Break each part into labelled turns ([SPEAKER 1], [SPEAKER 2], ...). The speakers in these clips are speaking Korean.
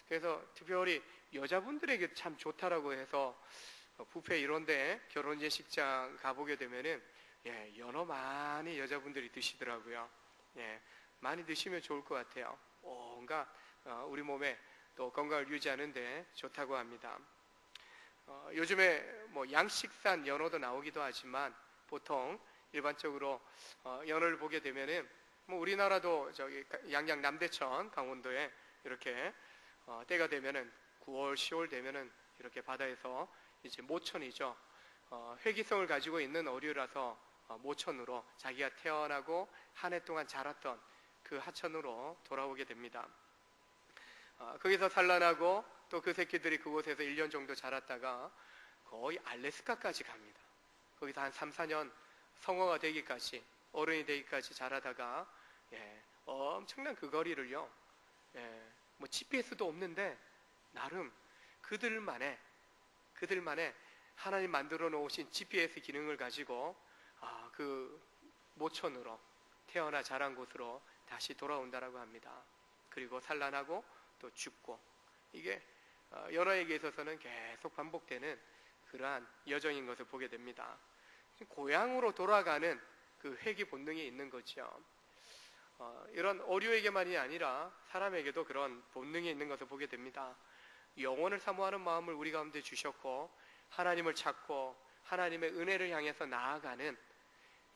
[SPEAKER 1] 그래서 특별히 여자분들에게 참 좋다라고 해서 뷔페 이런데 결혼 예식장 가보게 되면은 연어 많이 여자분들이 드시더라고요. 많이 드시면 좋을 것 같아요. 뭔가 우리 몸에 또 건강을 유지하는데 좋다고 합니다. 요즘에 뭐 양식산 연어도 나오기도 하지만 보통 일반적으로 연어를 보게 되면은 뭐 우리나라도 저기 양양 남대천 강원도에 이렇게 때가 되면은 9월 10월 되면은 이렇게 바다에서 이제 모천이죠. 회기성을 가지고 있는 어류라서 모천으로 자기가 태어나고 한 해 동안 자랐던 그 하천으로 돌아오게 됩니다. 거기서 산란하고 또 그 새끼들이 그곳에서 1년 정도 자랐다가 거의 알래스카까지 갑니다. 거기서 한 3, 4년 성어가 되기까지, 어른이 되기까지 자라다가 엄청난 그 거리를요, 뭐 GPS도 없는데 나름 그들만의 하나님 만들어 놓으신 GPS 기능을 가지고 그 모천으로 태어나 자란 곳으로 다시 돌아온다라고 합니다. 그리고 산란하고 또 죽고, 이게 연어에게 있어서는 계속 반복되는 그러한 여정인 것을 보게 됩니다. 고향으로 돌아가는 그 회귀 본능이 있는 거죠. 이런 어류에게만이 아니라 사람에게도 그런 본능이 있는 것을 보게 됩니다. 영혼을 사모하는 마음을 우리 가운데 주셨고, 하나님을 찾고 하나님의 은혜를 향해서 나아가는,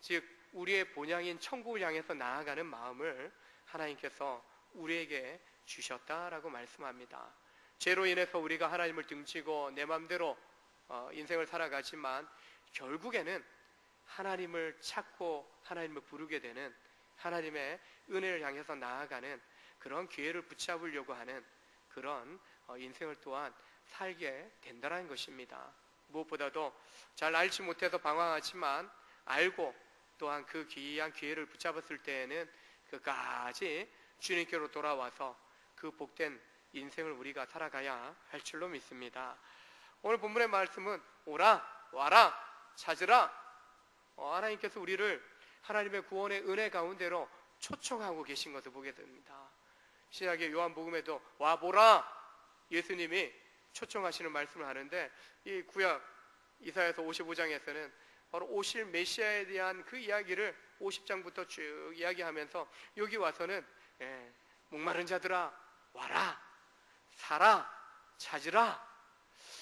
[SPEAKER 1] 즉 우리의 본향인 천국을 향해서 나아가는 마음을 하나님께서 우리에게 주셨다라고 말씀합니다. 죄로 인해서 우리가 하나님을 등지고 내 마음대로 인생을 살아가지만 결국에는 하나님을 찾고 하나님을 부르게 되는, 하나님의 은혜를 향해서 나아가는 그런 기회를 붙잡으려고 하는 그런 인생을 또한 살게 된다는 것입니다. 무엇보다도 잘 알지 못해서 방황하지만 알고 또한 그 귀한 기회를 붙잡았을 때에는 끝까지 주님께로 돌아와서 그 복된 인생을 우리가 살아가야 할 줄로 믿습니다. 오늘 본문의 말씀은 오라, 와라, 찾으라. 하나님께서 우리를 하나님의 구원의 은혜 가운데로 초청하고 계신 것을 보게 됩니다. 신약의 요한복음에도 와보라, 예수님이 초청하시는 말씀을 하는데, 이 구약 이사야서 55장에서는 바로 오실 메시아에 대한 그 이야기를 50장부터 쭉 이야기하면서 여기 와서는 목마른 자들아 와라, 사라, 찾으라.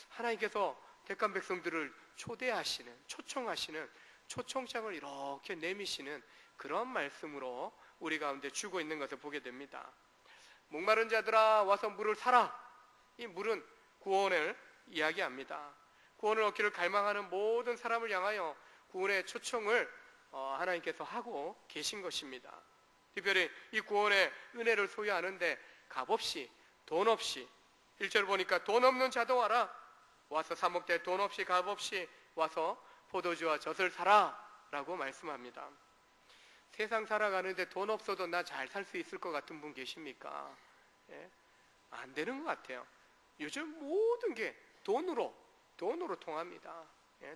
[SPEAKER 1] 하나님께서 택한 백성들을 초대하시는, 초청하시는, 초청장을 이렇게 내미시는 그런 말씀으로 우리 가운데 주고 있는 것을 보게 됩니다. 목마른 자들아 와서 물을 사라. 이 물은 구원을 이야기합니다. 구원을 얻기를 갈망하는 모든 사람을 향하여 구원의 초청을 하나님께서 하고 계신 것입니다. 특별히 이 구원의 은혜를 소유하는데 값없이, 돈 없이, 1절 보니까 돈 없는 자도 와라. 와서 사 먹되 돈 없이 값없이 와서 포도주와 젖을 사라 라고 말씀합니다. 세상 살아가는데 돈 없어도 나 잘 살 수 있을 것 같은 분 계십니까? 안 되는 것 같아요. 요즘 모든 게 돈으로 통합니다.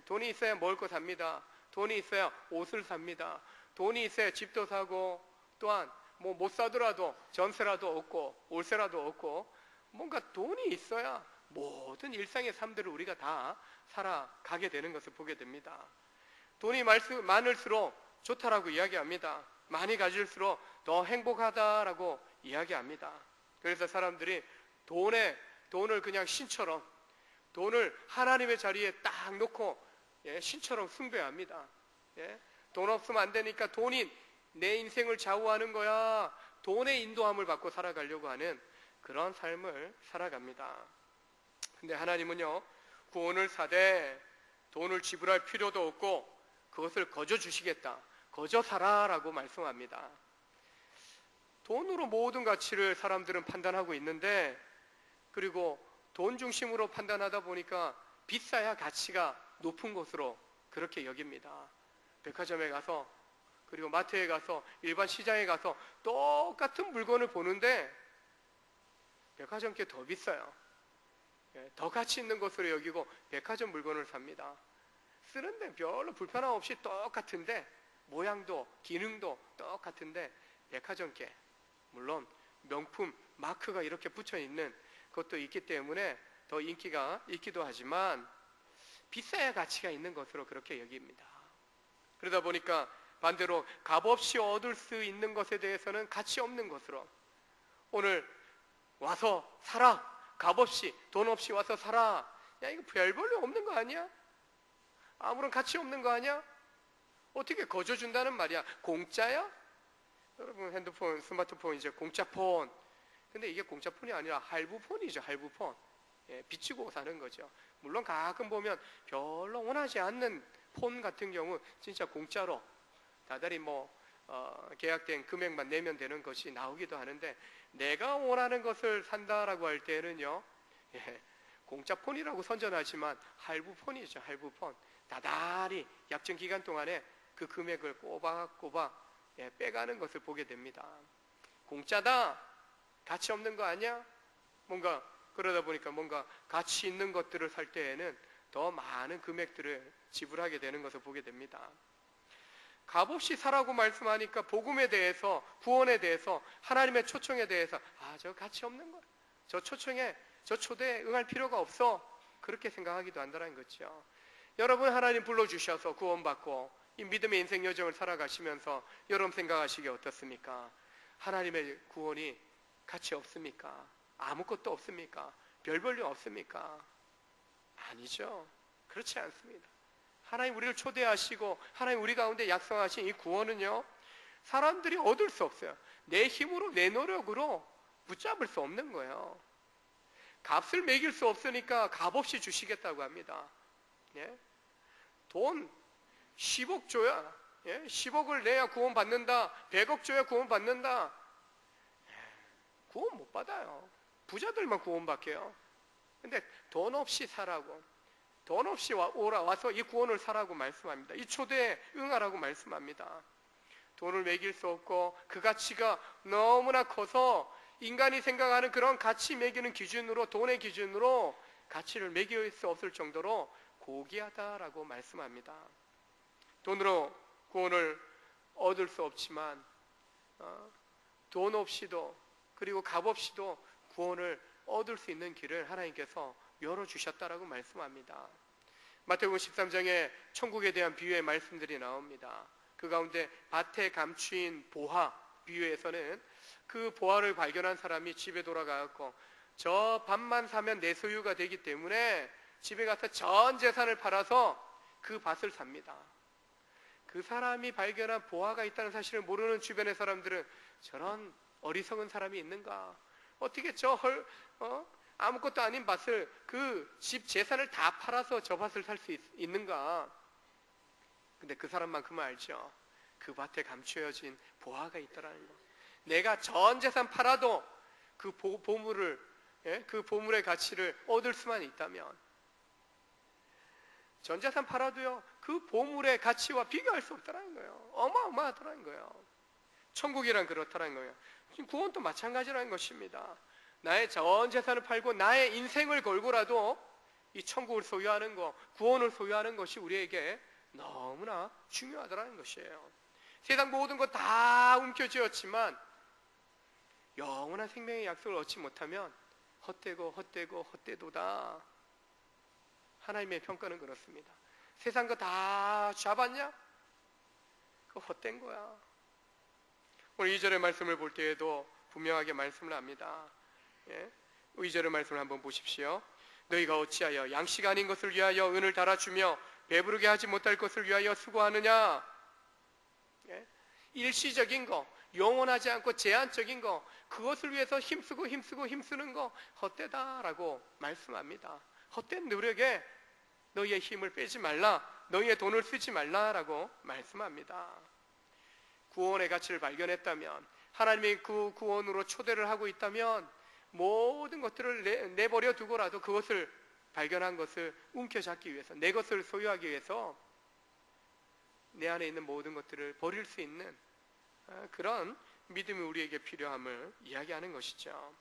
[SPEAKER 1] 돈이 있어야 먹을 거 삽니다. 돈이 있어야 옷을 삽니다. 돈이 있어야 집도 사고, 또한 뭐 못 사더라도 전세라도 얻고 월세라도 얻고, 뭔가 돈이 있어야 모든 일상의 삶들을 우리가 다 살아가게 되는 것을 보게 됩니다. 돈이 많을수록 좋다라고 이야기합니다. 많이 가질수록 더 행복하다라고 이야기합니다. 그래서 사람들이 돈을 그냥 신처럼, 돈을 하나님의 자리에 딱 놓고 신처럼 숭배합니다. 돈 없으면 안 되니까 돈이 내 인생을 좌우하는 거야. 돈의 인도함을 받고 살아가려고 하는 그런 삶을 살아갑니다. 근데 하나님은요, 구원을 사되 돈을 지불할 필요도 없고 그것을 거저 주시겠다, 거저 사라라고 말씀합니다. 돈으로 모든 가치를 사람들은 판단하고 있는데, 그리고 돈 중심으로 판단하다 보니까 비싸야 가치가 높은 것으로 그렇게 여깁니다. 백화점에 가서, 그리고 마트에 가서, 일반 시장에 가서 똑같은 물건을 보는데 백화점 게 더 비싸요. 더 가치 있는 것으로 여기고 백화점 물건을 삽니다. 쓰는데 별로 불편함 없이 똑같은데, 모양도 기능도 똑같은데 백화점 게, 물론 명품 마크가 이렇게 붙여 있는 그 것도 있기 때문에 더 인기가 있기도 하지만 비싸야 가치가 있는 것으로 그렇게 여깁니다. 그러다 보니까 반대로 값없이 얻을 수 있는 것에 대해서는 가치 없는 것으로, 오늘 와서 사라, 값없이, 돈 없이 와서 사라, 야 이거 별 볼일 없는 거 아니야? 아무런 가치 없는 거 아니야? 어떻게 거저준다는 말이야? 공짜야? 여러분 핸드폰, 스마트폰 이제 공짜폰. 근데 이게 공짜폰이 아니라 할부폰이죠. 할부폰. 예, 빚지고 사는 거죠. 물론 가끔 보면 별로 원하지 않는 폰 같은 경우 진짜 공짜로 다달이 계약된 금액만 내면 되는 것이 나오기도 하는데, 내가 원하는 것을 산다라고 할 때는요, 예, 공짜폰이라고 선전하지만 할부폰이죠. 할부폰. 다달이 약정 기간 동안에 그 금액을 꼬박꼬박 빼가는 것을 보게 됩니다. 공짜다, 가치 없는 거 아니야? 뭔가 그러다 보니까 뭔가 가치 있는 것들을 살 때에는 더 많은 금액들을 지불하게 되는 것을 보게 됩니다. 값없이 사라고 말씀하니까 복음에 대해서, 구원에 대해서, 하나님의 초청에 대해서 저 가치 없는 거, 저 초청에, 저 초대에 응할 필요가 없어, 그렇게 생각하기도 한다는 거죠. 여러분 하나님 불러주셔서 구원받고 이 믿음의 인생 여정을 살아가시면서 여러분 생각하시기에 어떻습니까? 하나님의 구원이 가치 없습니까? 아무것도 없습니까? 별 볼일 없습니까? 아니죠. 그렇지 않습니다. 하나님 우리를 초대하시고 하나님 우리 가운데 약속하신 이 구원은요, 사람들이 얻을 수 없어요. 내 힘으로, 내 노력으로 붙잡을 수 없는 거예요. 값을 매길 수 없으니까 값없이 주시겠다고 합니다. 예? 돈 10억 줘야, 10억을 내야 구원 받는다, 100억 줘야 구원 받는다. 구원 못 받아요. 부자들만 구원 받게요. 근데 돈 없이 사라고, 돈 없이 와서 이 구원을 사라고 말씀합니다. 이 초대에 응하라고 말씀합니다. 돈을 매길 수 없고 그 가치가 너무나 커서 인간이 생각하는 그런 가치 매기는 기준으로, 돈의 기준으로 가치를 매길 수 없을 정도로 고귀하다라고 말씀합니다. 돈으로 구원을 얻을 수 없지만 돈 없이도, 그리고 값 없이도 구원을 얻을 수 있는 길을 하나님께서 열어주셨다라고 말씀합니다. 마태복음 13장에 천국에 대한 비유의 말씀들이 나옵니다. 그 가운데 밭에 감추인 보화 비유에서는 그 보화를 발견한 사람이 집에 돌아가고, 저 밭만 사면 내 소유가 되기 때문에 집에 가서 전 재산을 팔아서 그 밭을 삽니다. 그 사람이 발견한 보화가 있다는 사실을 모르는 주변의 사람들은 저런 어리석은 사람이 있는가? 어떻게 아무것도 아닌 밭을, 그 집 재산을 다 팔아서 저 밭을 살 수 있는가? 근데 그 사람만큼은 알죠. 그 밭에 감추어진 보화가 있다라는 거. 내가 전 재산 팔아도 그 보물을, 그 보물의 가치를 얻을 수만 있다면, 전 재산 팔아도요, 그 보물의 가치와 비교할 수 없다는 거예요. 어마어마하다는 거예요. 천국이란 그렇다는 거예요. 구원도 마찬가지라는 것입니다. 나의 전 재산을 팔고 나의 인생을 걸고라도 이 천국을 소유하는 것, 구원을 소유하는 것이 우리에게 너무나 중요하다는 것이에요. 세상 모든 것 다 움켜쥐었지만 영원한 생명의 약속을 얻지 못하면 헛되고 헛되고 헛되도다. 하나님의 평가는 그렇습니다. 세상 거 다 잡았냐? 그거 헛된 거야. 오늘 2절의 말씀을 볼 때에도 분명하게 말씀을 합니다. 2절의 말씀을 한번 보십시오. 너희가 어찌하여 양식 아닌 것을 위하여 은을 달아주며 배부르게 하지 못할 것을 위하여 수고하느냐? 일시적인 거, 영원하지 않고 제한적인 거, 그것을 위해서 힘쓰는 거 헛되다라고 말씀합니다. 헛된 노력에 너희의 힘을 빼지 말라, 너희의 돈을 쓰지 말라라고 말씀합니다. 구원의 가치를 발견했다면, 하나님이 그 구원으로 초대를 하고 있다면 모든 것들을 내버려 두고라도 그것을, 발견한 것을 움켜잡기 위해서, 내 것을 소유하기 위해서 내 안에 있는 모든 것들을 버릴 수 있는 그런 믿음이 우리에게 필요함을 이야기하는 것이죠.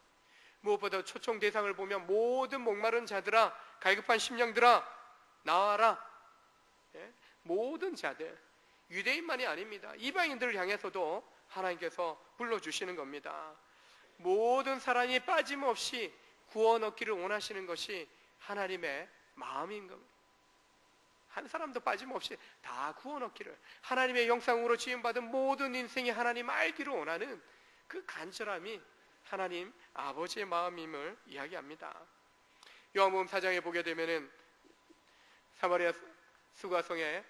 [SPEAKER 1] 무엇보다 초청 대상을 보면 모든 목마른 자들아, 갈급한 심령들아 나와라. 모든 자들, 유대인만이 아닙니다. 이방인들을 향해서도 하나님께서 불러주시는 겁니다. 모든 사람이 빠짐없이 구원 얻기를 원하시는 것이 하나님의 마음인 겁니다. 한 사람도 빠짐없이 다 구원 얻기를, 하나님의 형상으로 지음받은 모든 인생이 하나님 알기를 원하는 그 간절함이 하나님 아버지의 마음임을 이야기합니다. 요한복음 4장에 보게 되면은 사마리아 수가성의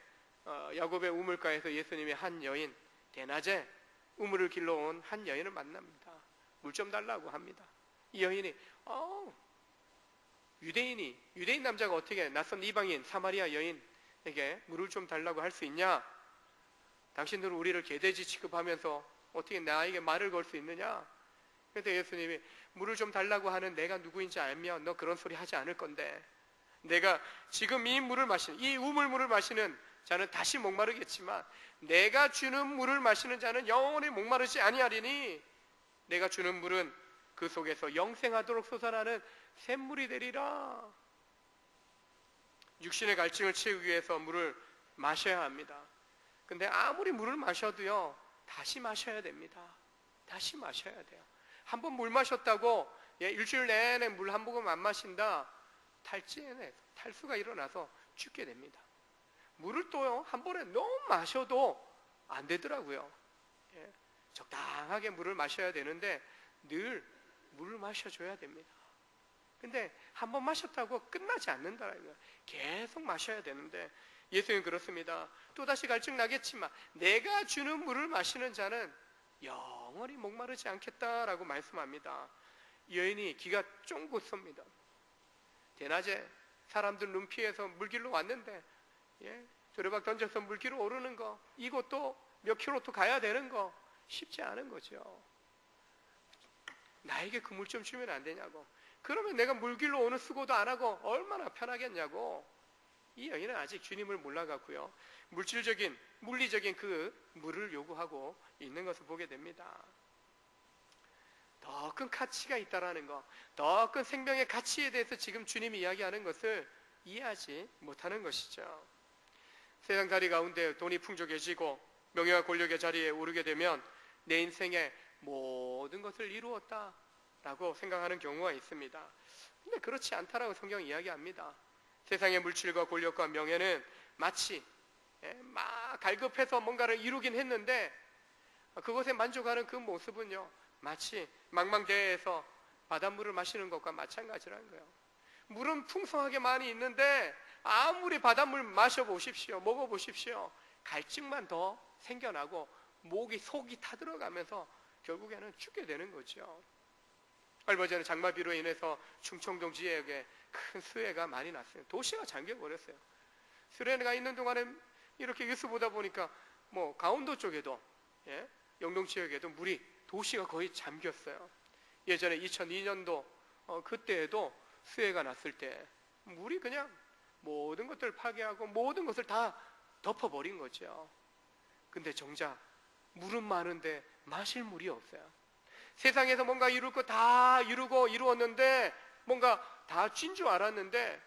[SPEAKER 1] 야곱의 우물가에서 예수님이 한 여인, 대낮에 우물을 길러온 한 여인을 만납니다. 물 좀 달라고 합니다. 이 여인이 유대인 남자가 어떻게 낯선 이방인 사마리아 여인에게 물을 좀 달라고 할 수 있냐? 당신들은 우리를 개돼지 취급하면서 어떻게 나에게 말을 걸 수 있느냐? 그런데 예수님이 물을 좀 달라고 하는 내가 누구인지 알면 너 그런 소리 하지 않을 건데, 내가 지금 이 우물물을 마시는 자는 다시 목마르겠지만 내가 주는 물을 마시는 자는 영원히 목마르지 아니하리니 내가 주는 물은 그 속에서 영생하도록 솟아나는 샘물이 되리라. 육신의 갈증을 채우기 위해서 물을 마셔야 합니다. 근데 아무리 물을 마셔도요, 다시 마셔야 됩니다. 다시 마셔야 돼요. 한번 물 마셨다고 일주일 내내 물 한 모금 안 마신다, 탈수가 일어나서 죽게 됩니다. 물을 또요, 한 번에 너무 마셔도 안 되더라고요. 적당하게 물을 마셔야 되는데 늘 물을 마셔줘야 됩니다. 근데 한 번 마셨다고 끝나지 않는다는 거예요. 계속 마셔야 되는데 예수님은 그렇습니다. 또다시 갈증 나겠지만 내가 주는 물을 마시는 자는 영원히 목마르지 않겠다라고 말씀합니다. 여인이 기가 쫑긋 섭니다. 대낮에 사람들 눈 피해서 물길로 왔는데 두레박 던져서 물길로 오르는 거, 이것도 몇 킬로도 가야 되는 거 쉽지 않은 거죠. 나에게 그 물 좀 주면 안 되냐고. 그러면 내가 물길로 오는 수고도 안 하고 얼마나 편하겠냐고. 이 여인은 아직 주님을 몰라갖고요, 물리적인 그 물을 요구하고 있는 것을 보게 됩니다. 더 큰 가치가 있다라는 것, 더 큰 생명의 가치에 대해서 지금 주님이 이야기하는 것을 이해하지 못하는 것이죠. 세상 자리 가운데 돈이 풍족해지고 명예와 권력의 자리에 오르게 되면 내 인생의 모든 것을 이루었다라고 생각하는 경우가 있습니다. 근데 그렇지 않다라고 성경이 이야기합니다. 세상의 물질과 권력과 명예는 마치 막 갈급해서 뭔가를 이루긴 했는데 그것에 만족하는 그 모습은요, 마치 망망대해에서 바닷물을 마시는 것과 마찬가지라는 거예요. 물은 풍성하게 많이 있는데 아무리 바닷물 마셔보십시오, 먹어보십시오, 갈증만 더 생겨나고 속이 타들어가면서 결국에는 죽게 되는 거죠. 얼마 전에 장마비로 인해서 충청동 지역에 큰 수해가 많이 났어요. 도시가 잠겨버렸어요. 수해가 있는 동안에 이렇게 뉴스 보다 보니까 강원도 쪽에도 영동 지역에도 도시가 거의 잠겼어요. 예전에 2002년도 그때에도 수해가 났을 때 물이 그냥 모든 것들을 파괴하고 모든 것을 다 덮어버린 거죠. 근데 정작 물은 많은데 마실 물이 없어요. 세상에서 뭔가 이룰 거 다 이루었는데 뭔가 다 쥔 줄 알았는데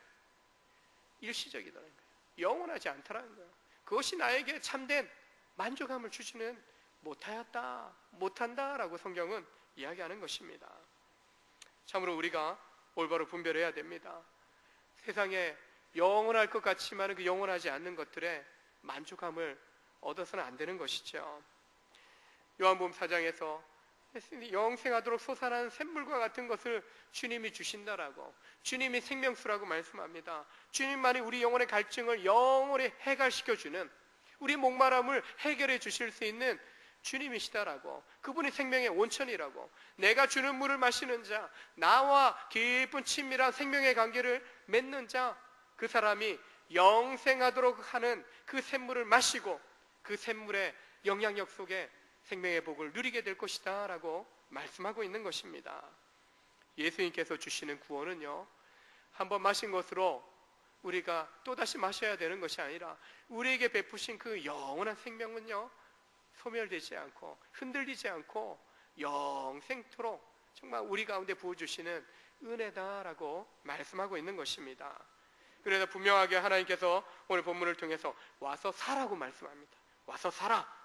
[SPEAKER 1] 일시적이더라는 거예요. 영원하지 않다라는 거예요. 그것이 나에게 참된 만족감을 주지는 못한다라고 성경은 이야기하는 것입니다. 참으로 우리가 올바로 분별해야 됩니다. 세상에 영원할 것 같지만 그 영원하지 않는 것들에 만족감을 얻어서는 안 되는 것이죠. 요한복음 4장에서 영생하도록 솟아나는 샘물과 같은 것을 주님이 주신다라고, 주님이 생명수라고 말씀합니다. 주님만이 우리 영혼의 갈증을 영원히 해결시켜주는, 우리 목마름을 해결해 주실 수 있는 주님이시다라고, 그분이 생명의 온천이라고, 내가 주는 물을 마시는 자, 나와 깊은 친밀한 생명의 관계를 맺는 자, 그 사람이 영생하도록 하는 그 샘물을 마시고 그 샘물의 영향력 속에 생명의 복을 누리게 될 것이다 라고 말씀하고 있는 것입니다. 예수님께서 주시는 구원은요, 한번 마신 것으로 우리가 또다시 마셔야 되는 것이 아니라 우리에게 베푸신 그 영원한 생명은요, 소멸되지 않고 흔들리지 않고 영생토록 정말 우리 가운데 부어주시는 은혜다라고 말씀하고 있는 것입니다. 그래서 분명하게 하나님께서 오늘 본문을 통해서 와서 사라고 말씀합니다. 와서 사라.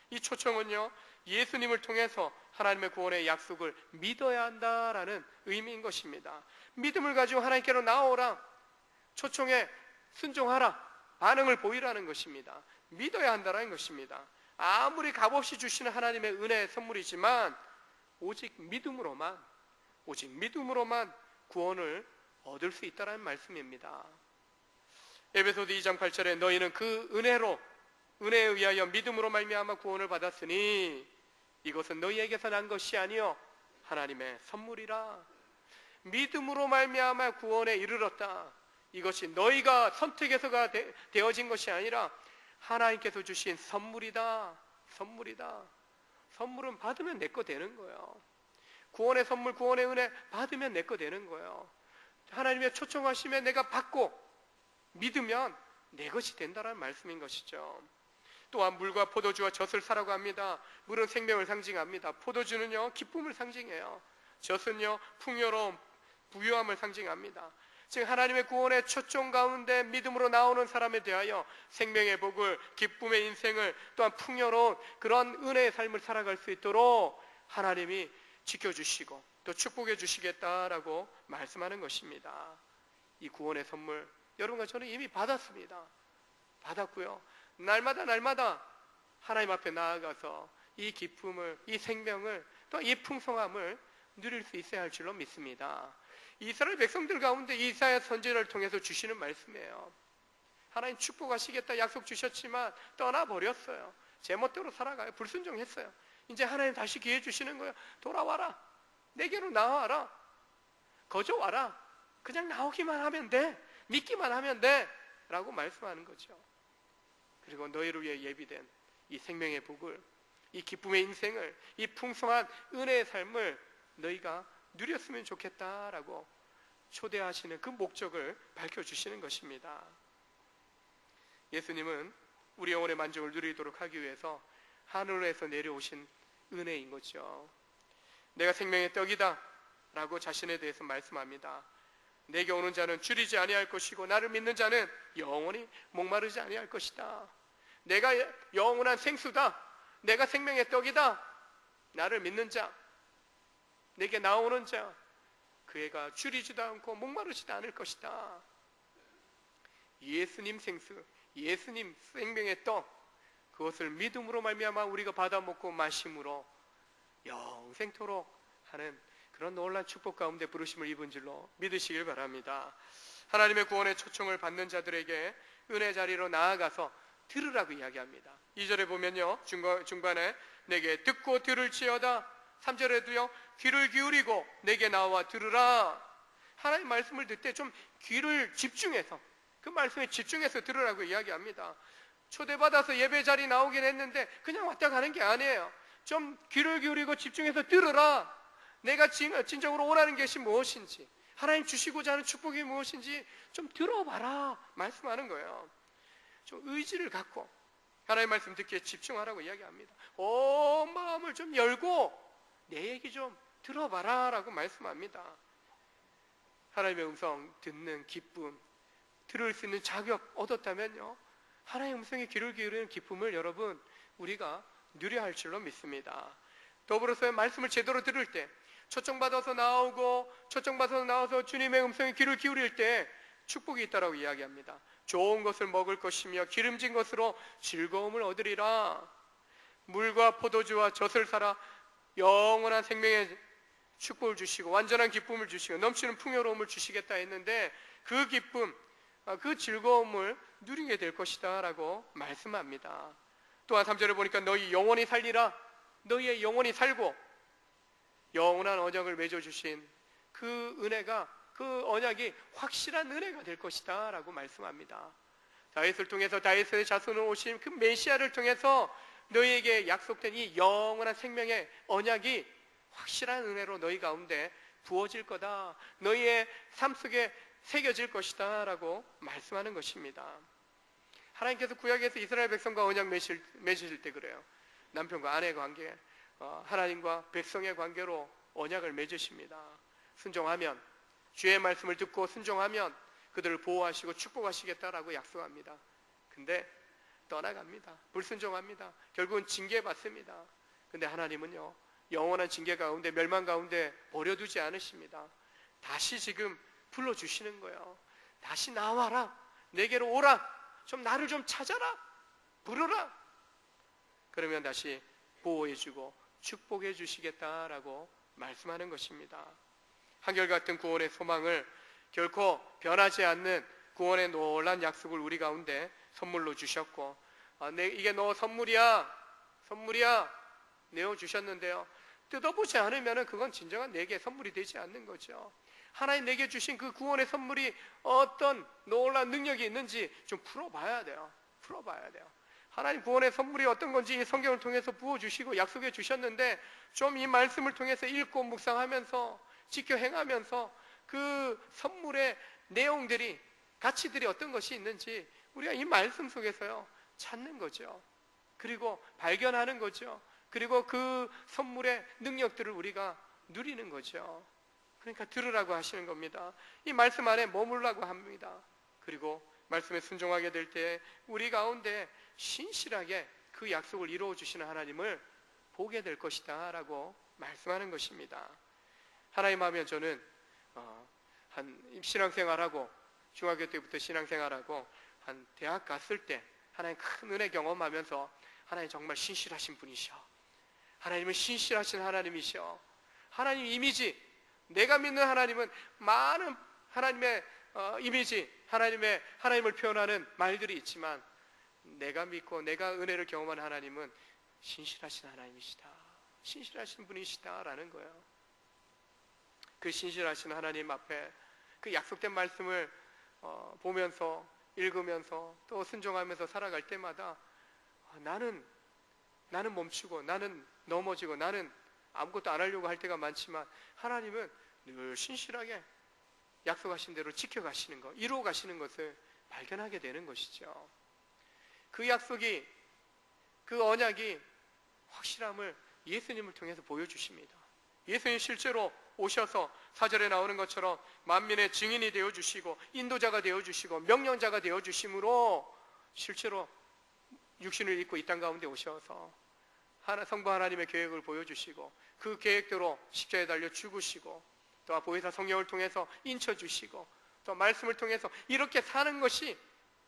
[SPEAKER 1] 이 초청은요, 예수님을 통해서 하나님의 구원의 약속을 믿어야 한다라는 의미인 것입니다. 믿음을 가지고 하나님께로 나오라, 초청에 순종하라, 반응을 보이라는 것입니다. 믿어야 한다는 것입니다. 아무리 값없이 주시는 하나님의 은혜의 선물이지만 오직 믿음으로만 구원을 얻을 수 있다는 말씀입니다. 에베소서 2장 8절에 너희는 그 은혜에 의하여 믿음으로 말미암아 구원을 받았으니 이것은 너희에게서 난 것이 아니요 하나님의 선물이라. 믿음으로 말미암아 구원에 이르렀다. 이것이 너희가 선택해서가 되어진 것이 아니라 하나님께서 주신 선물이다. 선물은 받으면 내 거 되는 거예요. 구원의 선물, 구원의 은혜 받으면 내 거 되는 거예요. 하나님의 초청하시면 내가 받고 믿으면 내 것이 된다는 말씀인 것이죠. 또한 물과 포도주와 젖을 사라고 합니다. 물은 생명을 상징합니다. 포도주는요 기쁨을 상징해요. 젖은요 풍요로움, 부유함을 상징합니다. 즉 하나님의 구원의 초청 가운데 믿음으로 나오는 사람에 대하여 생명의 복을, 기쁨의 인생을, 또한 풍요로운 그런 은혜의 삶을 살아갈 수 있도록 하나님이 지켜주시고 또 축복해 주시겠다라고 말씀하는 것입니다. 이 구원의 선물 여러분과 저는 이미 받았습니다. 받았고요, 날마다 하나님 앞에 나아가서 이 기쁨을, 이 생명을, 또 이 풍성함을 누릴 수 있어야 할 줄로 믿습니다. 이스라엘 백성들 가운데 이사야 선지자를 통해서 주시는 말씀이에요. 하나님 축복하시겠다 약속 주셨지만 떠나버렸어요. 제멋대로 살아가요. 불순종했어요. 이제 하나님 다시 기회 주시는 거예요. 돌아와라, 내게로 나와라, 거저 와라, 그냥 나오기만 하면 돼, 믿기만 하면 돼 라고 말씀하는 거죠. 그리고 너희를 위해 예비된 이 생명의 복을, 이 기쁨의 인생을, 이 풍성한 은혜의 삶을 너희가 누렸으면 좋겠다라고 초대하시는 그 목적을 밝혀주시는 것입니다. 예수님은 우리 영혼의 만족을 누리도록 하기 위해서 하늘에서 내려오신 은혜인 거죠. 내가 생명의 떡이다 라고 자신에 대해서 말씀합니다. 내게 오는 자는 줄이지 아니할 것이고 나를 믿는 자는 영원히 목마르지 아니할 것이다. 내가 영원한 생수다, 내가 생명의 떡이다. 나를 믿는 자, 내게 나오는 자, 그 애가 줄이지도 않고 목마르지도 않을 것이다. 예수님 생수, 예수님 생명의 떡, 그것을 믿음으로 말미암아 우리가 받아 먹고 마심으로 영생토록 하는 그런 놀라운 축복 가운데 부르심을 입은 줄로 믿으시길 바랍니다. 하나님의 구원의 초청을 받는 자들에게 은혜 자리로 나아가서 들으라고 이야기합니다. 2절에 보면요, 중반에 내게 듣고 들을지어다. 3절에도요, 귀를 기울이고 내게 나와 들으라. 하나님 말씀을 듣을 때 좀 귀를 집중해서, 그 말씀에 집중해서 들으라고 이야기합니다. 초대받아서 예배 자리 나오긴 했는데 그냥 왔다 가는 게 아니에요. 좀 귀를 기울이고 집중해서 들으라. 내가 진정으로 원하는 것이 무엇인지, 하나님 주시고자 하는 축복이 무엇인지 좀 들어봐라 말씀하는 거예요. 좀 의지를 갖고 하나님 말씀 듣기에 집중하라고 이야기합니다. 온 마음을 좀 열고 내 얘기 좀 들어봐라 라고 말씀합니다. 하나님의 음성 듣는 기쁨, 들을 수 있는 자격 얻었다면요, 하나님의 음성에 귀를 기울이는 기쁨을 여러분 우리가 누려야 할 줄로 믿습니다. 더불어서 말씀을 제대로 들을 때, 초청받아서 나와서 주님의 음성에 귀를 기울일 때 축복이 있다라고 이야기합니다. 좋은 것을 먹을 것이며 기름진 것으로 즐거움을 얻으리라. 물과 포도주와 젖을 사라. 영원한 생명의 축복을 주시고 완전한 기쁨을 주시고 넘치는 풍요로움을 주시겠다 했는데 그 기쁨, 그 즐거움을 누리게 될 것이다 라고 말씀합니다. 또한 3절에 보니까 너희 영원히 살리라. 너희의 영원히 살고 영원한 언약을 맺어주신 그 은혜가, 그 언약이 확실한 은혜가 될 것이다 라고 말씀합니다. 다윗을 통해서 다윗의 자손으로 오신 그 메시아를 통해서 너희에게 약속된 이 영원한 생명의 언약이 확실한 은혜로 너희 가운데 부어질 거다, 너희의 삶 속에 새겨질 것이다 라고 말씀하는 것입니다. 하나님께서 구약에서 이스라엘 백성과 언약 맺으실 때 그래요. 남편과 아내의 관계, 하나님과 백성의 관계로 언약을 맺으십니다. 순종하면, 주의 말씀을 듣고 순종하면 그들을 보호하시고 축복하시겠다라고 약속합니다. 근데 떠나갑니다. 불순종합니다. 결국은 징계받습니다. 근데 하나님은요, 영원한 징계 가운데, 멸망 가운데 버려두지 않으십니다. 다시 지금 불러주시는 거예요. 다시 나와라, 내게로 오라, 좀 나를 좀 찾아라, 부르라. 그러면 다시 보호해주고 축복해 주시겠다라고 말씀하는 것입니다. 한결같은 구원의 소망을 결코 변하지 않는 구원의 놀란 약속을 우리 가운데 선물로 주셨고, 이게 너 선물이야 내어주셨는데요, 뜯어보지 않으면 그건 진정한 내게 선물이 되지 않는 거죠. 하나님 내게 주신 그 구원의 선물이 어떤 놀라운 능력이 있는지 좀 풀어봐야 돼요. 하나님 구원의 선물이 어떤 건지 이 성경을 통해서 부어주시고 약속해 주셨는데, 좀 이 말씀을 통해서 읽고 묵상하면서 지켜 행하면서 그 선물의 내용들이, 가치들이 어떤 것이 있는지 우리가 이 말씀 속에서요 찾는 거죠. 그리고 발견하는 거죠. 그리고 그 선물의 능력들을 우리가 누리는 거죠. 그러니까 들으라고 하시는 겁니다. 이 말씀 안에 머물라고 합니다. 그리고 말씀에 순종하게 될 때 우리 가운데 신실하게 그 약속을 이루어 주시는 하나님을 보게 될 것이다 라고 말씀하는 것입니다. 하나님 하면 저는 한 신앙생활하고, 중학교 때부터 신앙생활하고 한 대학 갔을 때 하나님 큰 은혜 경험하면서, 하나님 정말 신실하신 분이셔, 하나님은 신실하신 하나님이셔, 하나님 이미지, 내가 믿는 하나님은 많은 하나님의 이미지, 하나님을 표현하는 말들이 있지만, 내가 믿고 내가 은혜를 경험한 하나님은 신실하신 하나님이시다, 신실하신 분이시다라는 거예요. 그 신실하신 하나님 앞에 그 약속된 말씀을 보면서, 읽으면서 또 순종하면서 살아갈 때마다 나는 멈추고, 나는 넘어지고, 나는 아무것도 안 하려고 할 때가 많지만, 하나님은 늘 신실하게 약속하신 대로 지켜가시는 것, 이루어 가시는 것을 발견하게 되는 것이죠. 그 약속이, 그 언약이 확실함을 예수님을 통해서 보여주십니다. 예수님 실제로 오셔서 4절에 나오는 것처럼 만민의 증인이 되어주시고, 인도자가 되어주시고, 명령자가 되어주심으로 실제로 육신을 입고 이 땅 가운데 오셔서 성부 하나님의 계획을 보여주시고, 그 계획대로 십자가에 달려 죽으시고, 또 보혜사 성령을 통해서 인쳐주시고, 또 말씀을 통해서 이렇게 사는 것이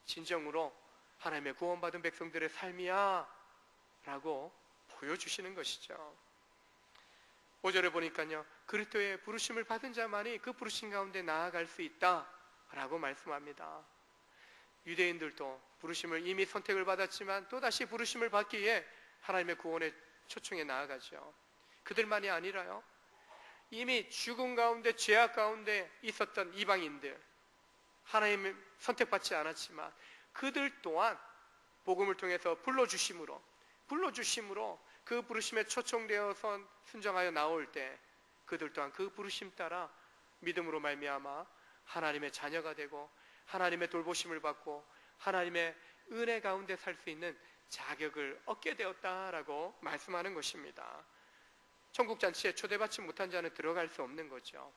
[SPEAKER 1] 진정으로 하나님의 구원받은 백성들의 삶이야 라고 보여주시는 것이죠. 5절에 보니까요, 그리스도의 부르심을 받은 자만이 그 부르심 가운데 나아갈 수 있다 라고 말씀합니다. 유대인들도 부르심을 이미 선택을 받았지만 또다시 부르심을 받기 위해 하나님의 구원의 초청에 나아가죠. 그들만이 아니라요, 이미 죽음 가운데, 죄악 가운데 있었던 이방인들, 하나님의 선택받지 않았지만 그들 또한 복음을 통해서 불러주심으로 그 부르심에 초청되어서 순종하여 나올 때, 그들 또한 그 부르심 따라 믿음으로 말미암아 하나님의 자녀가 되고, 하나님의 돌보심을 받고 하나님의 은혜 가운데 살 수 있는 자격을 얻게 되었다라고 말씀하는 것입니다. 천국잔치에 초대받지 못한 자는 들어갈 수 없는 거죠.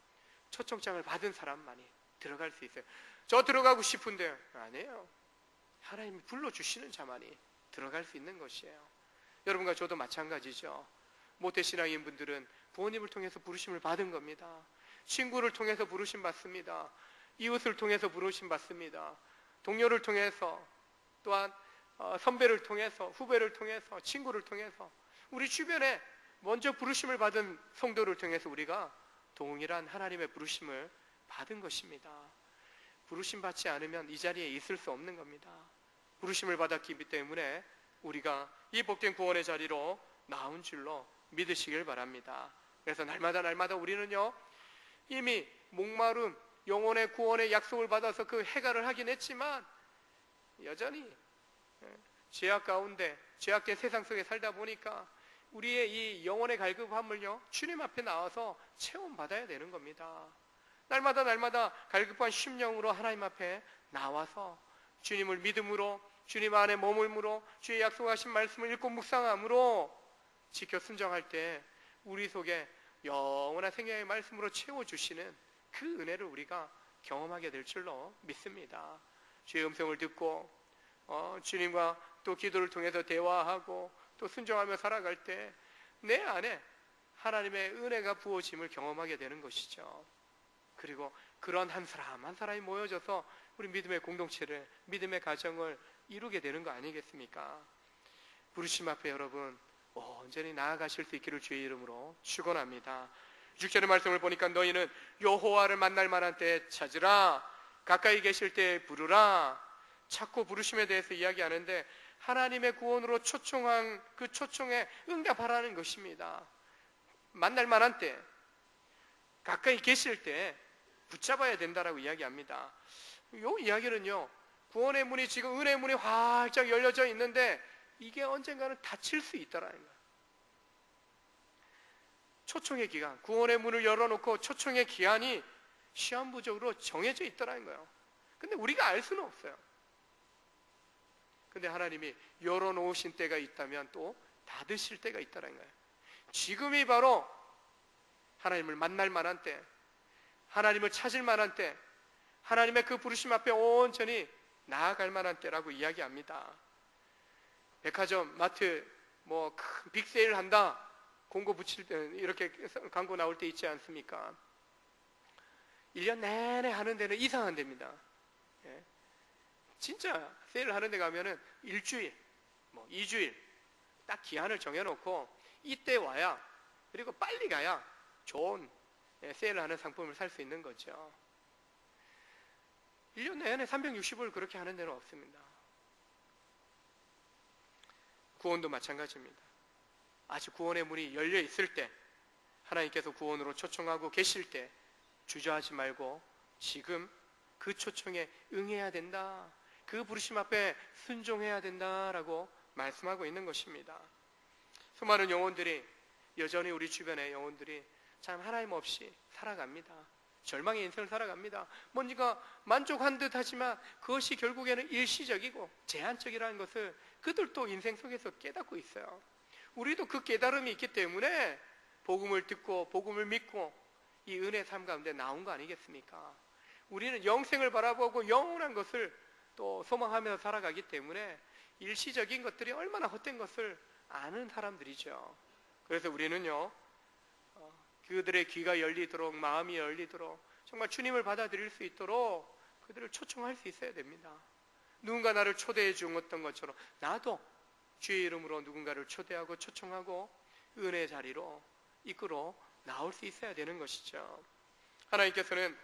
[SPEAKER 1] 초청장을 받은 사람만이 들어갈 수 있어요. 저 들어가고 싶은데, 아니에요. 하나님이 불러주시는 자만이 들어갈 수 있는 것이에요. 여러분과 저도 마찬가지죠. 모태신앙인 분들은 부모님을 통해서 부르심을 받은 겁니다. 친구를 통해서 부르심 받습니다. 이웃을 통해서 부르심 받습니다. 동료를 통해서, 또한 선배를 통해서, 후배를 통해서, 친구를 통해서, 우리 주변에 먼저 부르심을 받은 성도를 통해서 우리가 동일한 하나님의 부르심을 받은 것입니다. 부르심 받지 않으면 이 자리에 있을 수 없는 겁니다. 부르심을 받았기 때문에 우리가 이 복된 구원의 자리로 나온 줄로 믿으시길 바랍니다. 그래서 날마다 우리는요, 이미 목마름, 영혼의 구원의 약속을 받아서 그 해결을 하긴 했지만, 여전히 죄악 가운데, 죄악된 세상 속에 살다 보니까 우리의 이 영혼의 갈급함을요, 주님 앞에 나와서 체험받아야 되는 겁니다. 날마다 갈급한 심령으로 하나님 앞에 나와서 주님을 믿음으로, 주님 안에 머물므로, 주의 약속하신 말씀을 읽고 묵상함으로 지켜 순종할 때 우리 속에 영원한 생명의 말씀으로 채워주시는 그 은혜를 우리가 경험하게 될 줄로 믿습니다. 주의 음성을 듣고 주님과 또 기도를 통해서 대화하고 또 순종하며 살아갈 때 내 안에 하나님의 은혜가 부어짐을 경험하게 되는 것이죠. 그리고 그런 한 사람 한 사람이 모여져서 우리 믿음의 공동체를, 믿음의 가정을 이루게 되는 거 아니겠습니까? 부르심 앞에 여러분 온전히 나아가실 수 있기를 주의 이름으로 축원합니다. 6절의 말씀을 보니까 너희는 여호와를 만날 만한 때 찾으라, 가까이 계실 때 부르라. 찾고 부르심에 대해서 이야기하는데 하나님의 구원으로 초청한 그 초청에 응답하라는 것입니다. 만날 만한 때, 가까이 계실 때 붙잡아야 된다라고 이야기합니다. 이 이야기는요, 구원의 문이 지금 은혜의 문이 활짝 열려져 있는데 이게 언젠가는 닫힐 수 있다라는 거예요. 초청의 기간, 구원의 문을 열어놓고 초청의 기한이 시한부적으로 정해져 있다라는 거예요. 근데 우리가 알 수는 없어요. 근데 하나님이 열어놓으신 때가 있다면 또 닫으실 때가 있다는 거예요. 지금이 바로 하나님을 만날 만한 때, 하나님을 찾을 만한 때, 하나님의 그 부르심 앞에 온전히 나아갈 만한 때라고 이야기합니다. 백화점, 마트 큰 빅세일 한다 공고 붙일 때 이렇게 광고 나올 때 있지 않습니까? 1년 내내 하는 데는 이상한 데입니다. 예. 진짜 세일을 하는 데 가면은 일주일, 2주일 딱 기한을 정해놓고 이때 와야, 그리고 빨리 가야 좋은 세일을 하는 상품을 살 수 있는 거죠. 1년 내내 360을 그렇게 하는 데는 없습니다. 구원도 마찬가지입니다. 아직 구원의 문이 열려 있을 때, 하나님께서 구원으로 초청하고 계실 때 주저하지 말고 지금 그 초청에 응해야 된다, 그 부르심 앞에 순종해야 된다라고 말씀하고 있는 것입니다. 수많은 영혼들이, 여전히 우리 주변의 영혼들이 참 하나님 없이 살아갑니다. 절망의 인생을 살아갑니다. 뭔가 만족한 듯 하지만 그것이 결국에는 일시적이고 제한적이라는 것을 그들도 인생 속에서 깨닫고 있어요. 우리도 그 깨달음이 있기 때문에 복음을 듣고 복음을 믿고 이 은혜의 삶 가운데 나온 거 아니겠습니까? 우리는 영생을 바라보고 영원한 것을 또 소망하면서 살아가기 때문에 일시적인 것들이 얼마나 헛된 것을 아는 사람들이죠. 그래서 우리는요, 그들의 귀가 열리도록, 마음이 열리도록 정말 주님을 받아들일 수 있도록 그들을 초청할 수 있어야 됩니다. 누군가 나를 초대해 주었던 것처럼 나도 주의 이름으로 누군가를 초대하고 초청하고 은혜의 자리로 이끌어 나올 수 있어야 되는 것이죠. 하나님께서는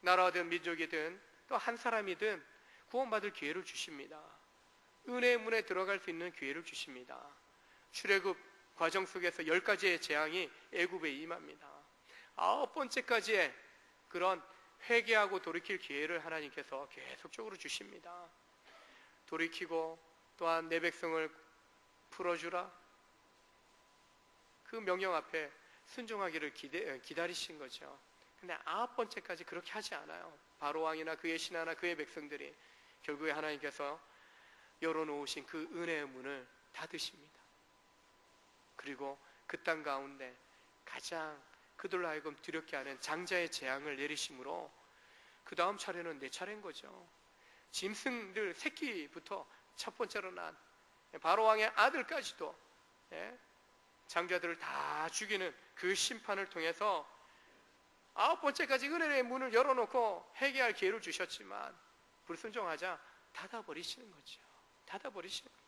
[SPEAKER 1] 나라든 민족이든 또 한 사람이든 구원받을 기회를 주십니다. 은혜의 문에 들어갈 수 있는 기회를 주십니다. 출애굽 과정 속에서 10가지의 재앙이 애굽에 임합니다. 9번째까지의 그런 회개하고 돌이킬 기회를 하나님께서 계속적으로 주십니다. 돌이키고 또한 내 백성을 풀어주라, 그 명령 앞에 순종하기를 기다리신 거죠. 근데 9번째까지 그렇게 하지 않아요. 바로왕이나 그의 신하나 그의 백성들이 결국에 하나님께서 열어놓으신 그 은혜의 문을 닫으십니다. 그리고 그 땅 가운데 가장 그들로 하여금 두렵게 하는 장자의 재앙을 내리심으로 그 다음 차례는 내 차례인 거죠. 짐승들 새끼부터 첫 번째로 난 바로왕의 아들까지도 장자들을 다 죽이는 그 심판을 통해서 9번째까지 은혜의 문을 열어놓고 회개할 기회를 주셨지만 불순종하자 닫아버리시는 거죠. 닫아버리시는 거죠.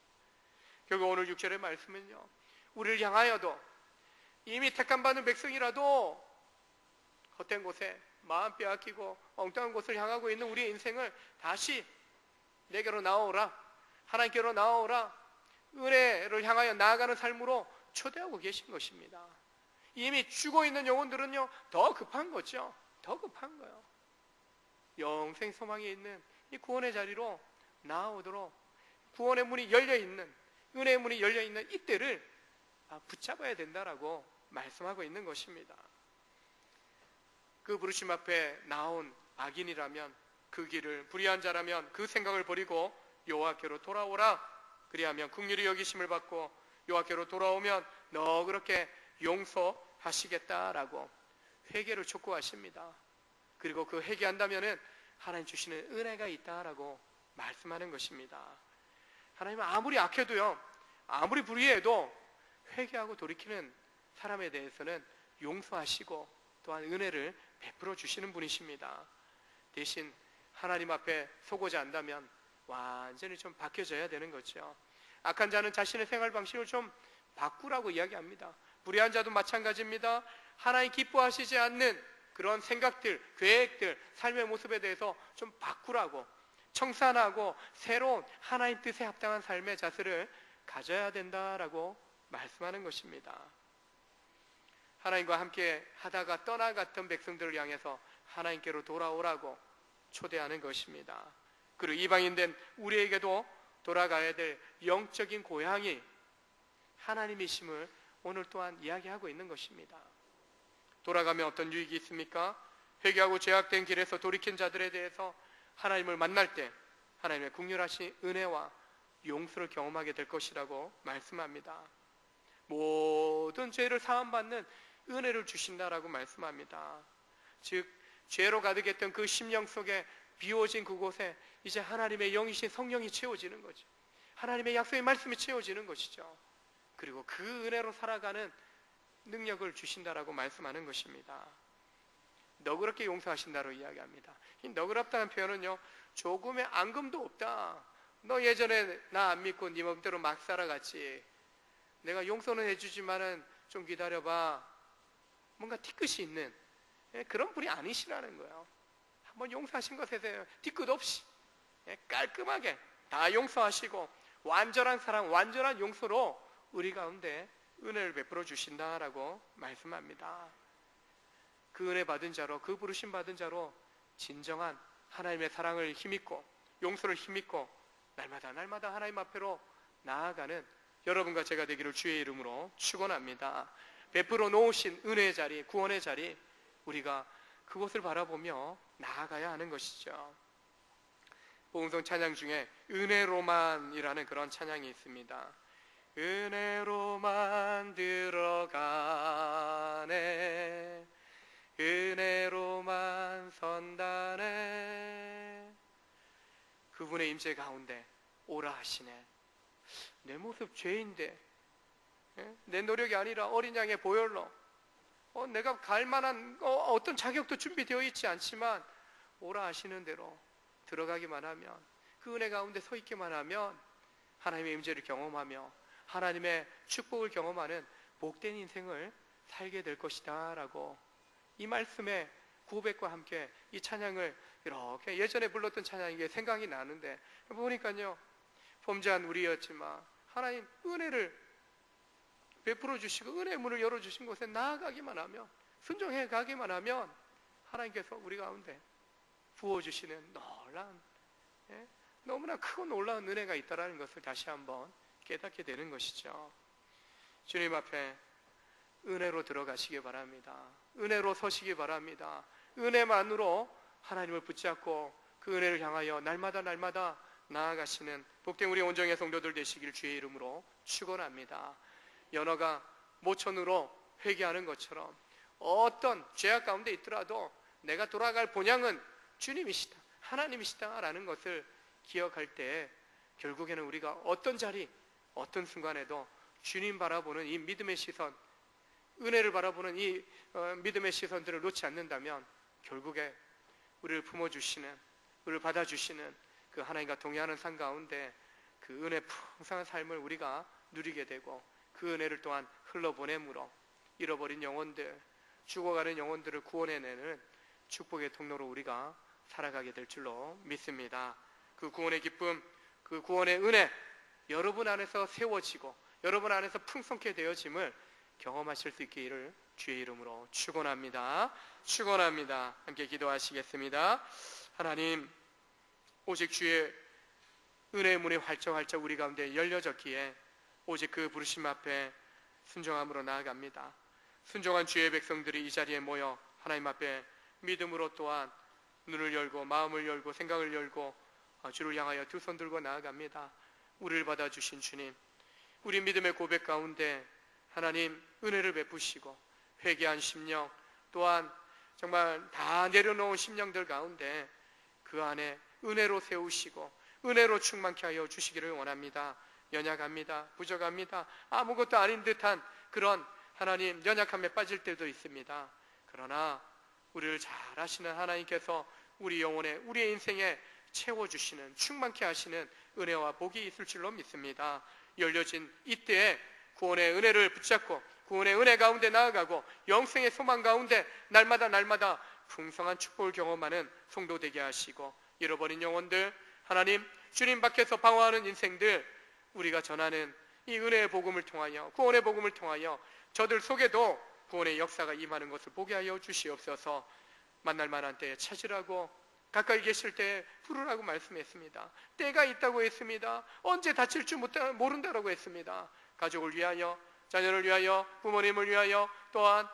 [SPEAKER 1] 결국 오늘 6절의 말씀은요, 우리를 향하여도 이미 택함받은 백성이라도 헛된 곳에 마음 빼앗기고 엉뚱한 곳을 향하고 있는 우리의 인생을 다시 내게로 나오라, 하나님께로 나오라, 은혜를 향하여 나아가는 삶으로 초대하고 계신 것입니다. 이미 죽어 있는 영혼들은요 더 급한 거죠. 더 급한 거예요. 영생 소망이 있는 이 구원의 자리로 나아오도록 구원의 문이 열려있는, 은혜의 문이 열려있는 이때를 붙잡아야 된다라고 말씀하고 있는 것입니다. 그 부르심 앞에 나온 악인이라면, 그 길을 불의한 자라면 그 생각을 버리고 여호와께로 돌아오라. 그리하면 긍휼히 여기심을 받고 여호와께로 돌아오면 너그럽게 용서하시겠다라고 회개를 촉구하십니다. 그리고 그 회개한다면은 하나님 주시는 은혜가 있다라고 말씀하는 것입니다. 하나님은 아무리 악해도요, 아무리 불의해도 회개하고 돌이키는 사람에 대해서는 용서하시고 또한 은혜를 베풀어 주시는 분이십니다. 대신 하나님 앞에 서고자 한다면 완전히 좀 바뀌어져야 되는 거죠. 악한 자는 자신의 생활 방식을 좀 바꾸라고 이야기합니다. 불의한 자도 마찬가지입니다. 하나님 기뻐하시지 않는 그런 생각들, 계획들, 삶의 모습에 대해서 좀 바꾸라고, 청산하고 새로운 하나님 뜻에 합당한 삶의 자세를 가져야 된다라고 말씀하는 것입니다. 하나님과 함께 하다가 떠나갔던 백성들을 향해서 하나님께로 돌아오라고 초대하는 것입니다. 그리고 이방인된 우리에게도 돌아가야 될 영적인 고향이 하나님이심을 오늘 또한 이야기하고 있는 것입니다. 돌아가면 어떤 유익이 있습니까? 회개하고 죄악된 길에서 돌이킨 자들에 대해서 하나님을 만날 때 하나님의 긍휼하신 은혜와 용서를 경험하게 될 것이라고 말씀합니다. 모든 죄를 사함받는 은혜를 주신다라고 말씀합니다. 즉 죄로 가득했던 그 심령 속에 비워진 그곳에 이제 하나님의 영이신 성령이 채워지는 거죠. 하나님의 약속의 말씀이 채워지는 것이죠. 그리고 그 은혜로 살아가는 능력을 주신다라고 말씀하는 것입니다. 너그럽게 용서하신다로 이야기합니다. 이 너그럽다는 표현은요, 조금의 앙금도 없다. 너 예전에 나 안 믿고 네 맘대로 막 살아갔지. 내가 용서는 해주지만은 좀 기다려봐. 뭔가 뒤끝이 있는 그런 분이 아니시라는 거예요. 한번 용서하신 것에 대해 뒤끝 없이 깔끔하게 다 용서하시고 완전한 사랑, 완전한 용서로 우리 가운데 은혜를 베풀어 주신다라고 말씀합니다. 그 은혜 받은 자로, 그 부르심 받은 자로 진정한 하나님의 사랑을 힘입고 용서를 힘입고 날마다 하나님 앞으로 나아가는 여러분과 제가 되기를 주의 이름으로 축원합니다. 베풀어 놓으신 은혜의 자리, 구원의 자리, 우리가 그곳을 바라보며 나아가야 하는 것이죠. 복음성 찬양 중에 은혜로만이라는 그런 찬양이 있습니다. 은혜로만 들어가네, 은혜로만 선다네, 그분의 임재 가운데 오라 하시네. 내 모습 죄인데, 내 노력이 아니라 어린 양의 보혈로 내가 갈 만한 어떤 자격도 준비되어 있지 않지만 오라 하시는 대로 들어가기만 하면, 그 은혜 가운데 서 있기만 하면 하나님의 임재를 경험하며 하나님의 축복을 경험하는 복된 인생을 살게 될 것이다 라고, 이 말씀의 고백과 함께 이 찬양을 이렇게 예전에 불렀던 찬양이 생각이 나는데, 보니까요, 범죄한 우리였지만 하나님 은혜를 베풀어 주시고 은혜의 문을 열어주신 곳에 나아가기만 하면, 순종해 가기만 하면 하나님께서 우리 가운데 부어주시는 놀라운, 너무나 크고 놀라운 은혜가 있다는 것을 다시 한번 깨닫게 되는 것이죠. 주님 앞에 은혜로 들어가시기 바랍니다. 은혜로 서시기 바랍니다. 은혜만으로 하나님을 붙잡고 그 은혜를 향하여 날마다 나아가시는 복된 우리 온정의 성도들 되시길 주의 이름으로 축원합니다. 연어가 모천으로 회개하는 것처럼 어떤 죄악 가운데 있더라도 내가 돌아갈 본향은 주님이시다, 하나님이시다 라는 것을 기억할 때 결국에는 우리가 어떤 자리, 어떤 순간에도 주님 바라보는 이 믿음의 시선, 은혜를 바라보는 이 믿음의 시선들을 놓지 않는다면 결국에 우리를 품어주시는, 우리를 받아주시는 그 하나님과 동행하는 삶 가운데 그 은혜 풍성한 삶을 우리가 누리게 되고, 그 은혜를 또한 흘러보내므로 잃어버린 영혼들, 죽어가는 영혼들을 구원해내는 축복의 통로로 우리가 살아가게 될 줄로 믿습니다. 그 구원의 기쁨, 그 구원의 은혜, 여러분 안에서 세워지고 여러분 안에서 풍성케 되어짐을 경험하실 수 있기를 주의 이름으로 축원합니다. 축원합니다. 함께 기도하시겠습니다. 하나님, 오직 주의 은혜의 문이 활짝활짝 우리 가운데 열려졌기에 오직 그 부르심 앞에 순종함으로 나아갑니다. 순종한 주의 백성들이 이 자리에 모여 하나님 앞에 믿음으로 또한 눈을 열고 마음을 열고 생각을 열고 주를 향하여 두 손 들고 나아갑니다. 우리를 받아주신 주님, 우리 믿음의 고백 가운데 하나님 은혜를 베푸시고 회개한 심령, 또한 정말 다 내려놓은 심령들 가운데 그 안에 은혜로 세우시고 은혜로 충만케 하여 주시기를 원합니다. 연약합니다. 부족합니다. 아무것도 아닌 듯한 그런 하나님 연약함에 빠질 때도 있습니다. 그러나 우리를 잘 아시는 하나님께서 우리 영혼에, 우리의 인생에 채워주시는, 충만케 하시는 은혜와 복이 있을 줄로 믿습니다. 열려진 이때에 구원의 은혜를 붙잡고 구원의 은혜 가운데 나아가고 영생의 소망 가운데 날마다 풍성한 축복을 경험하는 성도 되게 하시고, 잃어버린 영혼들, 하나님 주님 밖에서 방황하는 인생들, 우리가 전하는 이 은혜의 복음을 통하여, 구원의 복음을 통하여 저들 속에도 구원의 역사가 임하는 것을 보게 하여 주시옵소서. 만날 만한 때에 찾으라고, 가까이 계실 때에 부르라고 말씀했습니다. 때가 있다고 했습니다. 언제 다칠 줄 모른다라고 했습니다. 가족을 위하여, 자녀를 위하여, 부모님을 위하여, 또한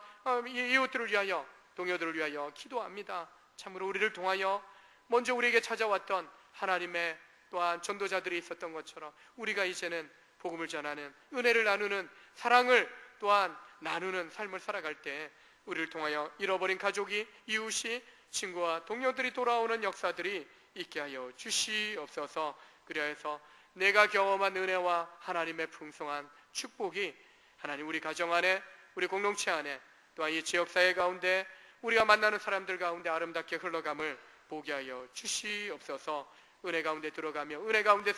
[SPEAKER 1] 이웃들을 위하여, 동료들을 위하여 기도합니다. 참으로 우리를 통하여 먼저 우리에게 찾아왔던 하나님의 또한 전도자들이 있었던 것처럼 우리가 이제는 복음을 전하는, 은혜를 나누는, 사랑을 또한 나누는 삶을 살아갈 때 우리를 통하여 잃어버린 가족이, 이웃이, 친구와 동료들이 돌아오는 역사들이 있게 하여 주시옵소서. 그리하여서 내가 경험한 은혜와 하나님의 풍성한 축복이 하나님 우리 가정 안에, 우리 공동체 안에, 또한 이 지역사회 가운데 우리가 만나는 사람들 가운데 아름답게 흘러감을 보게 하여 주시옵소서. 은혜 가운데 들어가며 은혜 가운데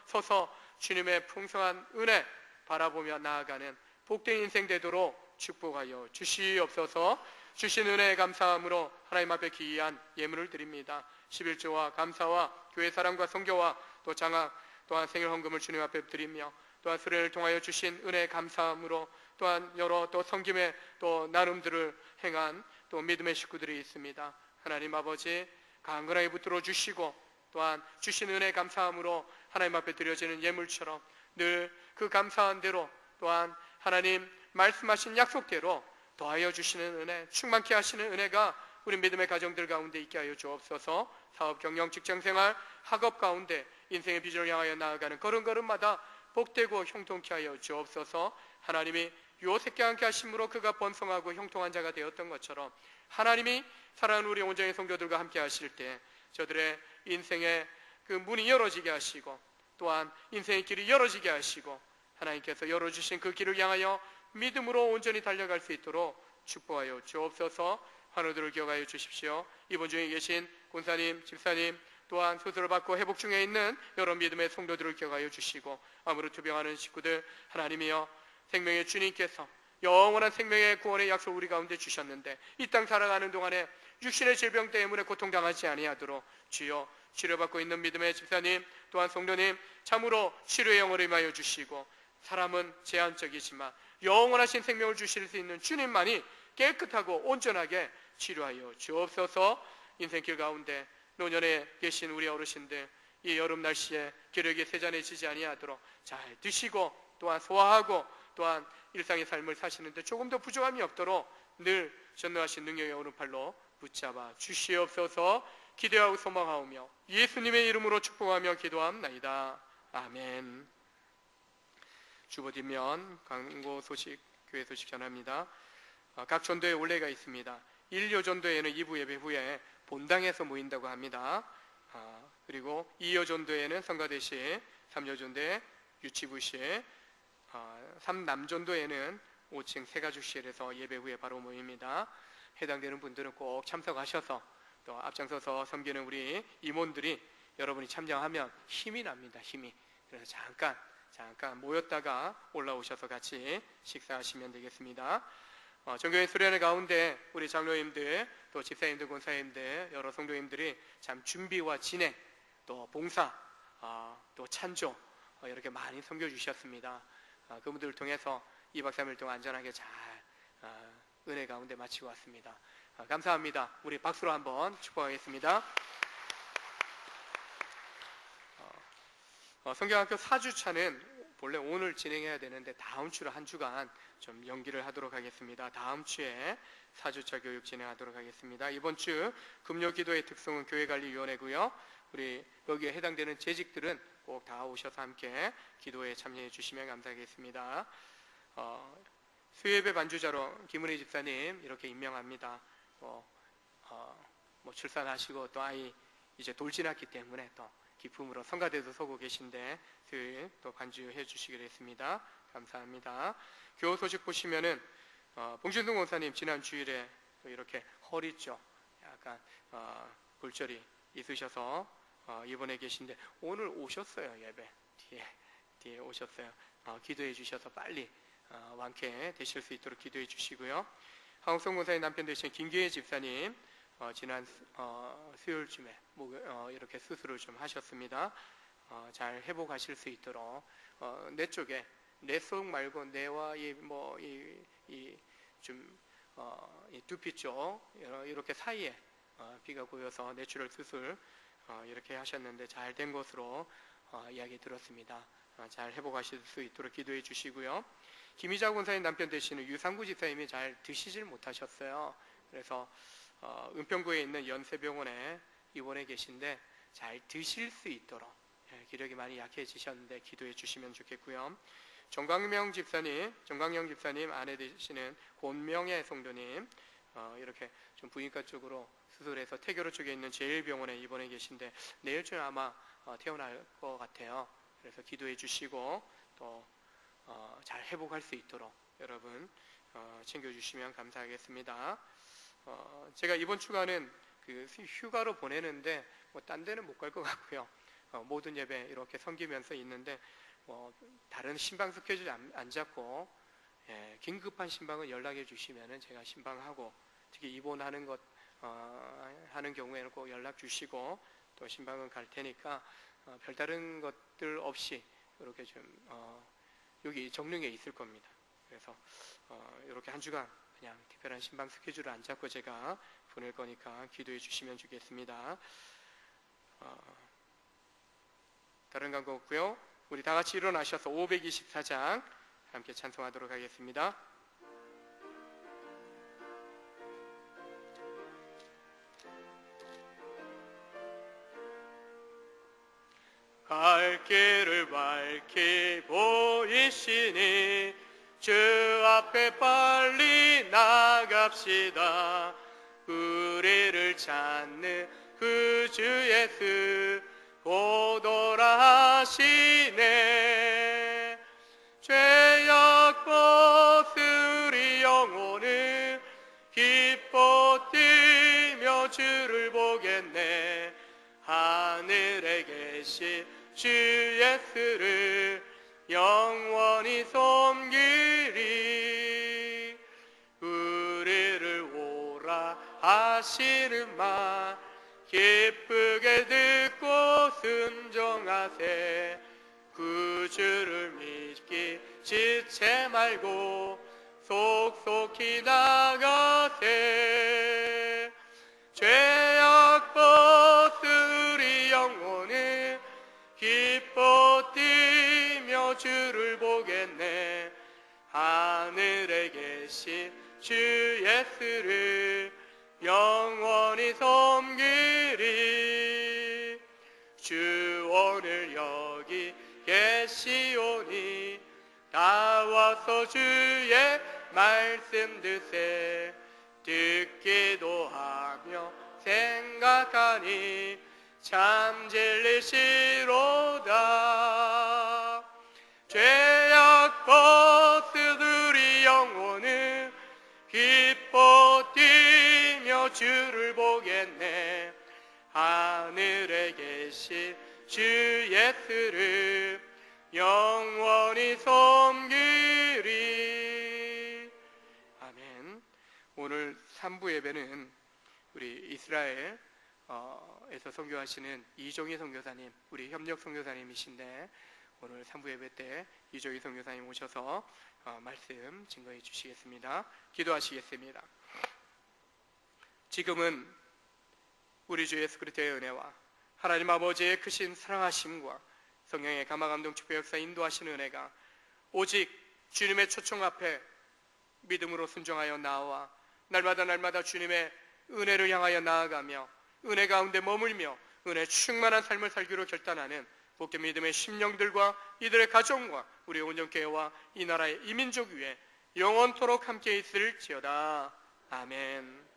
[SPEAKER 1] 서서 주님의 풍성한 은혜 바라보며 나아가는 복된 인생 되도록 축복하여 주시옵소서. 주신 은혜에 감사함으로 하나님 앞에 귀한 예물을 드립니다. 11조와 감사와 교회 사랑과 선교와 또 장학, 또한 생일 헌금을 주님 앞에 드리며, 또한 수련을 통하여 주신 은혜에 감사함으로 또한 여러 또 섬김의 또 나눔들을 행한 또 믿음의 식구들이 있습니다. 하나님 아버지 강건하게 붙들어 주시고, 또한 주신 은혜에 감사함으로 하나님 앞에 드려지는 예물처럼 늘 그 감사한 대로 또한 하나님 말씀하신 약속대로 더하여 주시는 은혜, 충만케 하시는 은혜가 우리 믿음의 가정들 가운데 있게 하여 주옵소서. 사업, 경영, 직장생활, 학업 가운데 인생의 비전을 향하여 나아가는 걸음걸음마다 복되고 형통케 하여 주옵소서. 하나님이 요셉께 함께 하심으로 그가 번성하고 형통한 자가 되었던 것처럼 하나님이 사랑하는 우리 온전히 성도들과 함께 하실 때 저들의 인생의 그 문이 열어지게 하시고, 또한 인생의 길이 열어지게 하시고, 하나님께서 열어주신 그 길을 향하여 믿음으로 온전히 달려갈 수 있도록 축복하여 주옵소서. 환우들을 기억하여 주십시오. 입원 중에 계신 권사님, 집사님, 또한 수술을 받고 회복 중에 있는 여러 믿음의 성도들을 기억하여 주시고, 암으로 투병하는 식구들, 하나님이여 생명의 주님께서 영원한 생명의 구원의 약속 우리 가운데 주셨는데 이 땅 살아가는 동안에 육신의 질병 때문에 고통당하지 아니하도록 주여 치료받고 있는 믿음의 집사님, 또한 성도님 참으로 치료의 영을 임하여 주시고, 사람은 제한적이지만 영원하신 생명을 주실 수 있는 주님만이 깨끗하고 온전하게 치료하여 주옵소서. 인생길 가운데 노년에 계신 우리 어르신들, 이 여름 날씨에 기력이 세잔해지지 아니하도록 잘 드시고 또한 소화하고 또한 일상의 삶을 사시는데 조금 더 부족함이 없도록 늘 전능하신 능력의 오른팔로 붙잡아 주시옵소서. 기대하고 소망하오며 예수님의 이름으로 축복하며 기도합나이다. 아멘. 주보뒷면 광고 소식, 교회 소식 전합니다. 각 전도에 올레가 있습니다. 1요 전도에는 2부 예배 후에 본당에서 모인다고 합니다. 그리고 2요 전도에는 성가대시, 3요 전도에 유치부시, 3남 전도에는 5층 세가족실에서 예배 후에 바로 모입니다. 해당되는 분들은 꼭 참석하셔서 또 앞장서서 섬기는 우리 임원들이 여러분이 참여하면 힘이 납니다. 힘이. 그래서 잠깐 모였다가 올라오셔서 같이 식사하시면 되겠습니다. 전교회 수련회 가운데 우리 장로님들, 또 집사님들, 권사님들, 여러 성도님들이 참 준비와 진행, 또 봉사, 또 찬조 이렇게 많이 섬겨주셨습니다. 그분들을 통해서 2박 3일 동안 안전하게 잘 은혜 가운데 마치고 왔습니다. 감사합니다. 우리 박수로 한번 축복하겠습니다. 성경학교 4주차는 원래 오늘 진행해야 되는데 다음 주로 한 주간 좀 연기를 하도록 하겠습니다. 다음 주에 4주차 교육 진행하도록 하겠습니다. 이번 주 금요기도의 특성은 교회관리위원회고요. 우리 여기에 해당되는 재직들은 꼭 다 오셔서 함께 기도에 참여해 주시면 감사하겠습니다. 수요예배 반주자로 김은혜 집사님 이렇게 임명합니다. 출산하시고 또 아이 이제 돌진했기 때문에 또 기쁨으로 성가대도 서고 계신데 또 반주해 주시기로 했습니다. 감사합니다. 교우 소식 보시면은 봉준동 원사님 지난 주일에 또 이렇게 허리 쪽 약간 골절이 있으셔서 입원해 계신데 오늘 오셨어요. 예배 뒤에 오셨어요. 기도해 주셔서 빨리 완쾌 되실 수 있도록 기도해 주시고요. 한옥성 권사의 남편 되신 김기혜 집사님 지난 수요일쯤에 이렇게 수술을 좀 하셨습니다. 잘 회복하실 수 있도록 뇌 쪽에 뇌 속 말고 뇌와 이 두피 쪽 이렇게 사이에 피가 고여서 뇌출혈 수술 이렇게 하셨는데 잘 된 것으로 이야기 들었습니다. 잘 회복하실 수 있도록 기도해 주시고요. 김희자 권사님 남편 되시는 유상구 집사님이 잘 드시질 못하셨어요. 그래서 은평구에 있는 연세병원에 입원해 계신데 잘 드실 수 있도록 기력이 많이 약해지셨는데 기도해 주시면 좋겠고요. 정광영 집사님 아내 되시는 권명애 성도님 이렇게 좀 부인과 쪽으로 수술해서 태교로 쪽에 있는 제1병원에 입원해 계신데 내일쯤 아마 태어날 것 같아요. 그래서 기도해 주시고 또 잘 회복할 수 있도록 여러분 챙겨주시면 감사하겠습니다. 제가 이번 주간은 그 휴가로 보내는데 딴 데는 못 갈 것 같고요. 모든 예배 이렇게 섬기면서 있는데 다른 신방 스케줄 안 잡고 긴급한 신방을 연락해 주시면은 제가 신방하고 특히 입원하는 것 하는 경우에는 꼭 연락 주시고 또 신방은 갈 테니까 별다른 것들 없이 이렇게 좀 여기 정릉에 있을 겁니다. 그래서 이렇게 한 주간 그냥 특별한 신방 스케줄을 안 잡고 제가 보낼 거니까 기도해 주시면 좋겠습니다. 다른 광고 없고요. 우리 다 같이 일어나셔서 524장 함께 찬송하도록 하겠습니다. 갈 길을 밝히 보이시니 주 앞에 빨리 나갑시다. 우리를 찾는 그 주 예수 오더라 하시네. 죄악 벗으리 영혼을 기뻐 뛰며 주를 보겠네. 하늘에 계신 주 예수를 영원히 섬기리. 우리를 오라 하시는 말 기쁘게 듣고 순종하세. 그 주를 믿기 지체 말고 속속히 나가세. 죄악 벗으리 영혼을 기뻐 뛰며 주를 보겠네. 하늘에 계신 주 예수를 영원히 섬기리. 주 오늘 여기 계시오니 나와서 주의 말씀 듣세. 듣기도 하며 생각하니 참 진리시로다. 죄악 벗으리 영혼을 기뻐 뛰며 주를 보겠네. 하늘에 계신 주 예수를 영원히 섬기리. 아멘. 오늘 3부 예배는 우리 이스라엘에서 선교하시는 이종희 선교사님, 우리 협력 선교사님이신데 오늘 3부 예배 때 이종희 선교사님 오셔서 말씀 증거해 주시겠습니다. 기도하시겠습니다. 지금은 우리 주 예수 그리스도의 은혜와 하나님 아버지의 크신 사랑하심과 성령의 감화감동 축복 역사 인도하시는 은혜가 오직 주님의 초청 앞에 믿음으로 순종하여 나와 날마다 주님의 은혜를 향하여 나아가며 은혜 가운데 머물며 은혜 충만한 삶을 살기로 결단하는 복된 믿음의 심령들과 이들의 가정과 우리 온전교회와 이 나라의 이민족 위에 영원토록 함께 있을지어다. 아멘.